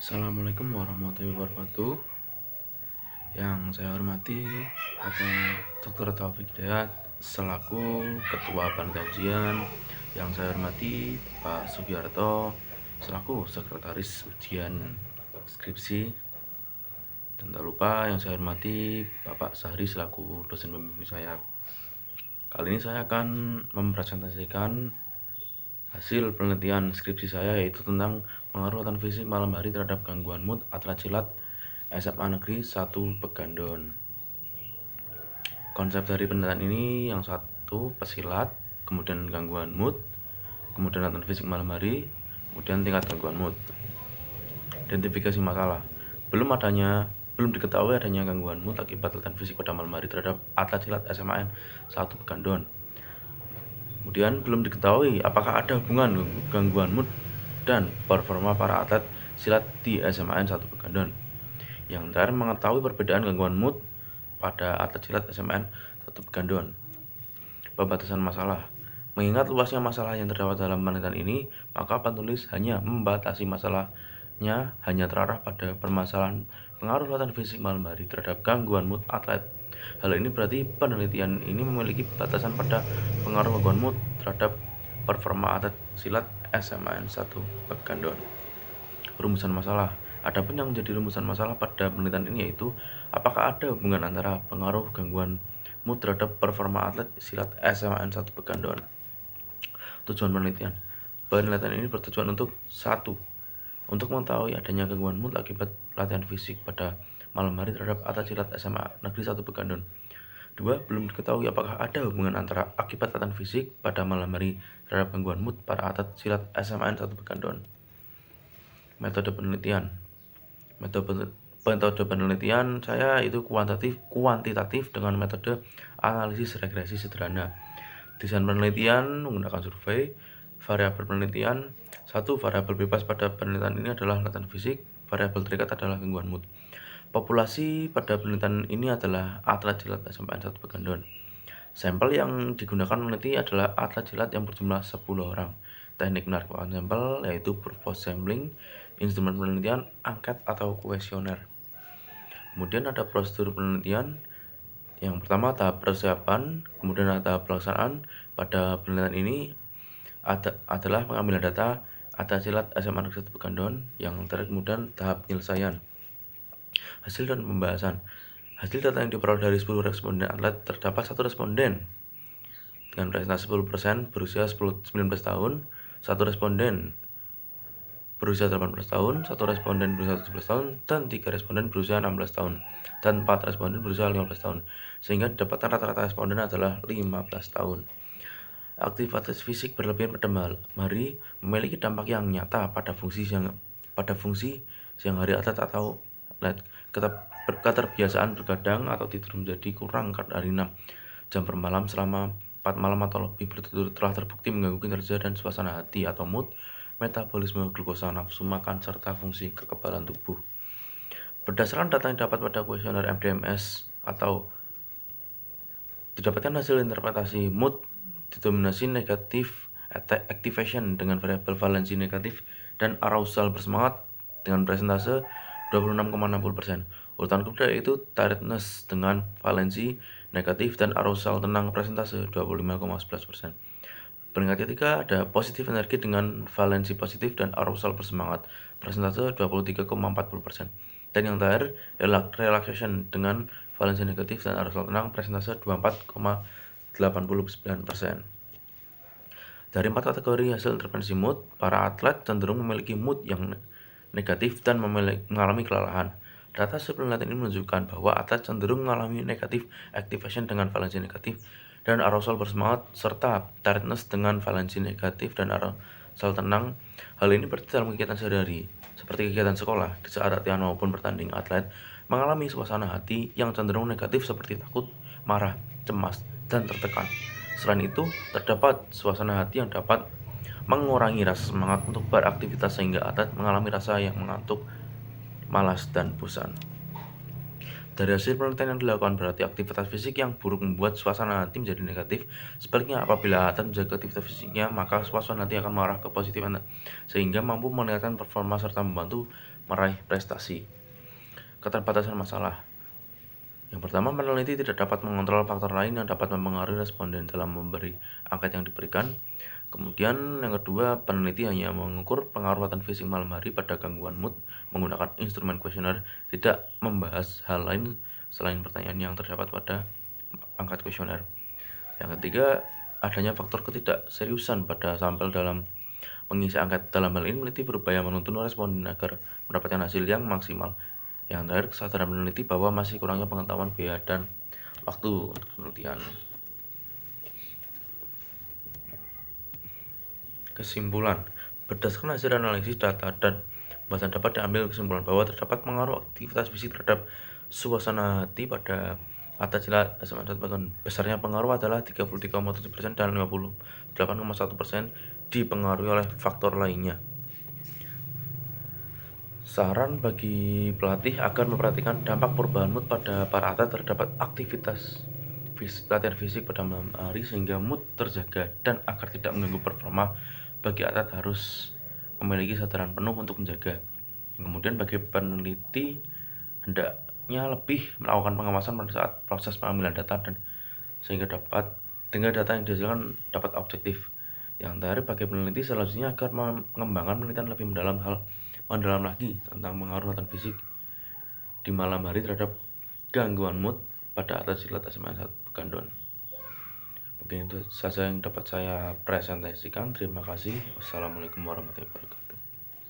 Assalamualaikum warahmatullahi wabarakatuh. Yang saya hormati Bapak Dr. Taufik Hidayat selaku Ketua Panitia Ujian. Yang saya hormati Pak Sugiarto selaku Sekretaris Ujian Skripsi. Dan tak lupa yang saya hormati Bapak Sahri selaku dosen pembimbing saya. Kali ini saya akan mempresentasikan hasil penelitian skripsi saya, yaitu tentang pengaruh latihan fisik malam hari terhadap gangguan mood atlet silat SMA Negeri 1 Pegandon. Konsep dari penelitian ini yang satu pesilat, kemudian gangguan mood, kemudian latihan fisik malam hari, kemudian tingkat gangguan mood. Identifikasi masalah. Belum diketahui adanya gangguan mood akibat latihan fisik pada malam hari terhadap atlet silat SMA 1 Pegandon. Kemudian belum diketahui apakah ada hubungan gangguan mood dan performa para atlet silat di SMA 1 Pegandon. Yang terakhir, mengetahui perbedaan gangguan mood pada atlet silat SMA 1 Pegandon. Pembatasan masalah. Mengingat luasnya masalah yang terdapat dalam penelitian ini, maka penulis hanya membatasi masalahnya hanya terarah pada permasalahan pengaruh latihan fisik malam hari terhadap gangguan mood atlet. Hal ini berarti penelitian ini memiliki batasan pada pengaruh gangguan mood terhadap performa atlet silat SMA 1 Pegandon. Rumusan masalah. Adapun yang menjadi rumusan masalah pada penelitian ini yaitu apakah ada hubungan antara pengaruh gangguan mood terhadap performa atlet silat SMA 1 Pegandon. Tujuan penelitian. Penelitian ini bertujuan untuk untuk mengetahui adanya gangguan mood akibat latihan fisik pada malam hari terhadap atlet silat SMA Negeri 1 Pegandon. 2. Belum diketahui apakah ada hubungan antara akibat latihan fisik pada malam hari terhadap gangguan mood para atlet silat SMA 1 Pegandon. Metode penelitian. Metode penelitian saya itu kuantitatif dengan metode analisis regresi sederhana. Desain penelitian menggunakan survei. Variabel penelitian. 1. Variabel bebas pada penelitian ini adalah latihan fisik. Variabel terikat adalah gangguan mood. Populasi pada penelitian ini adalah atlet silat SMA 1 Pegandon. Sampel yang digunakan meneliti adalah atlet silat yang berjumlah 10 orang. Teknik penarikan sampel yaitu purpose sampling, instrumen penelitian, angket atau kuesioner. Kemudian ada prosedur penelitian. Yang pertama tahap persiapan, kemudian tahap pelaksanaan. Pada penelitian ini adalah pengambilan data atlet silat SMA Negeri 1 Pegandon. Yang terakhir kemudian tahap penyelesaian. Hasil dan pembahasan. Hasil data yang diperoleh dari 10 responden atlet, terdapat 1 responden dengan presentasi 10% berusia 19 tahun, 1 responden berusia 18 tahun, 1 responden berusia 17 tahun, dan 3 responden berusia 16 tahun, dan 4 responden berusia 15 tahun, sehingga didapatkan rata-rata responden adalah 15 tahun. Aktivitas fisik berlebihan pada malam hari memiliki dampak yang nyata pada fungsi siang hari atlet atau atlet. Keterbiasaan bergadang atau tidur menjadi kurang dari 6 jam per malam selama 4 malam atau lebih berturut-turut telah terbukti mengganggu kinerja dan suasana hati atau mood, metabolisme glukosa, nafsu makan, serta fungsi kekebalan tubuh. Berdasarkan data yang dapat pada kuesioner MDMS atau didapatkan hasil interpretasi mood didominasi negatif activation dengan variabel valensi negatif dan arousal bersemangat dengan presentase 26,60%. Urutan kedua yaitu tiredness dengan valensi negatif dan arousal tenang presentase 25,11%. Peringkat ketiga ada positif energi dengan valensi positif dan arousal bersemangat presentase 23,40%. Dan yang terakhir relaxation dengan valensi negatif dan arousal tenang presentase 24,89%. Dari 4 kategori hasil intervensi mood, para atlet cenderung memiliki mood yang negatif dan mengalami kelelahan. Data hasil penelitian ini menunjukkan bahwa atlet cenderung mengalami negatif activation dengan valensi negatif dan arousal bersemangat, serta tiredness dengan valensi negatif dan arousal tenang. Hal ini berarti dalam kegiatan sehari-hari, seperti kegiatan sekolah, di saat latihan maupun bertanding, atlet mengalami suasana hati yang cenderung negatif seperti takut, marah, cemas, dan tertekan. Selain itu, terdapat suasana hati yang dapat mengurangi rasa semangat untuk beraktivitas sehingga atlet mengalami rasa yang mengantuk, malas, dan bosan. Dari hasil penelitian yang dilakukan, berarti aktivitas fisik yang buruk membuat suasana hati menjadi negatif. Sebaliknya, apabila Ata menjaga aktivitas fisiknya, maka suasana hati akan mengarah ke positif, sehingga mampu meningkatkan performa serta membantu meraih prestasi. Keterbatasan masalah. Yang pertama, peneliti tidak dapat mengontrol faktor lain yang dapat mempengaruhi responden dalam memberi angket yang diberikan. Kemudian yang kedua, peneliti hanya mengukur pengaruh latihan fisik malam hari pada gangguan mood menggunakan instrumen kuesioner, tidak membahas hal lain selain pertanyaan yang terdapat pada angkat kuesioner. Yang ketiga, adanya faktor ketidakseriusan pada sampel dalam mengisi angket. Dalam hal ini, peneliti berupaya menuntun responden agar mendapatkan hasil yang maksimal. Yang terakhir, kesadaran peneliti bahwa masih kurangnya pengetahuan, biaya, dan waktu untuk penelitian. Kesimpulan, berdasarkan hasil analisis data dan bahasan dapat diambil kesimpulan bahwa terdapat pengaruh aktivitas fisik terhadap suasana hati pada atas sila SMA 1. Besarnya pengaruh adalah 33,7% dan 58,1% dipengaruhi oleh faktor lainnya. Saran bagi pelatih agar memperhatikan dampak perubahan mood pada para atlet terdapat aktivitas latihan fisik pada malam hari sehingga mood terjaga, dan agar tidak mengganggu performa, bagi atlet harus memiliki kesadaran penuh untuk menjaga. Yang kemudian bagi peneliti hendaknya lebih melakukan pengawasan pada saat proses pengambilan data dan sehingga data yang dihasilkan dapat objektif. Yang terakhir, bagi peneliti selanjutnya agar mengembangkan penelitian lebih mendalam lagi tentang pengaruh latihan fisik di malam hari terhadap gangguan mood pada atlet silat SMA 1 Pekanbaru. Mungkin itu saja yang dapat saya presentasikan. Terima kasih. Wassalamualaikum warahmatullahi wabarakatuh.